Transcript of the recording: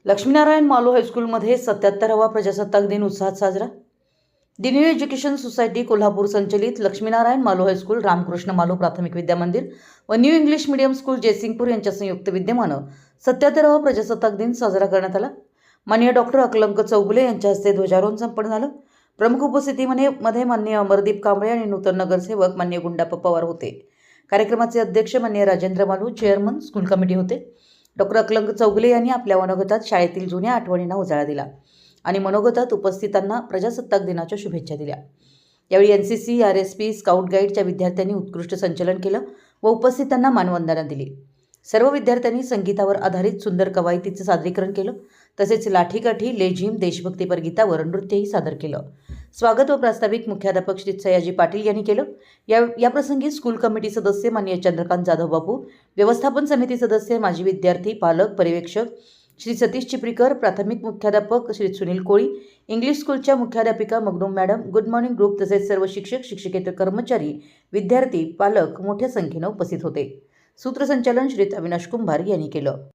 लक्ष्मीनारायण मालू हायस्कूलमध्ये 77वा प्रजासत्ताक दिन उत्साहात साजरा। The new education society Kolhapur संचलित लक्ष्मीनारायण मालू हायस्कूल, रामकृष्ण मालू प्राथमिक विद्यामंदिर व new English medium school Jaysingpur यांच्या संयुक्त विद्यमानं 77वा प्रजासत्ताक दिन साजरा करण्यात आला। माननीय डॉक्टर अकलंक चौगुले यांच्या हस्ते ध्वजारोहण संपन्न झालं। प्रमुख उपस्थितीमध्ये माननीय अमरदीप कांबळे आणि नूतन नगरसेवक माननीय गुंडाप्पा पवार होते। कार्यक्रमाचे अध्यक्ष माननीय Rajendra Malu, chairman school committee होते। डॉक्टर अकलंक चौगुले यांनी आपल्या मनोगतात शाळेतील जुन्या आठवणींना उजाळा दिला आणि मनोगतात उपस्थितांना प्रजासत्ताक दिनाच्या शुभेच्छा दिल्या। यावेळी NCC, RSP, स्काउट गाईडच्या विद्यार्थ्यांनी उत्कृष्ट संचलन केलं व उपस्थितांना मानवंदना दिली। सर्व विद्यार्थ्यांनी संगीतावर आधारित सुंदर कवायतीचं सादरीकरण केलं, तसेच लाठीकाठी, लेझिम, देशभक्तीपर गीतावर नृत्यही सादर केलं। स्वागत व प्रास्ताविक मुख्याध्यापक श्री सयाजी पाटील यांनी केलं। याप्रसंगी स्कूल कमिटी सदस्य माननीय चंद्रकांत जाधव बापू, व्यवस्थापन समिती सदस्य, माजी विद्यार्थी, पालक, पर्यवेक्षक श्री सतीश चिपरीकर, प्राथमिक मुख्याध्यापक श्री सुनील कोळी, इंग्लिश स्कूलच्या मुख्याध्यापिका Magdum madam, good morning group तसेच सर्व शिक्षक, शिक्षकेतर कर्मचारी, विद्यार्थी, पालक मोठ्या संख्येनं उपस्थित होते। सूत्रसंचालन श्री अविनाश कुंभार यांनी केलं।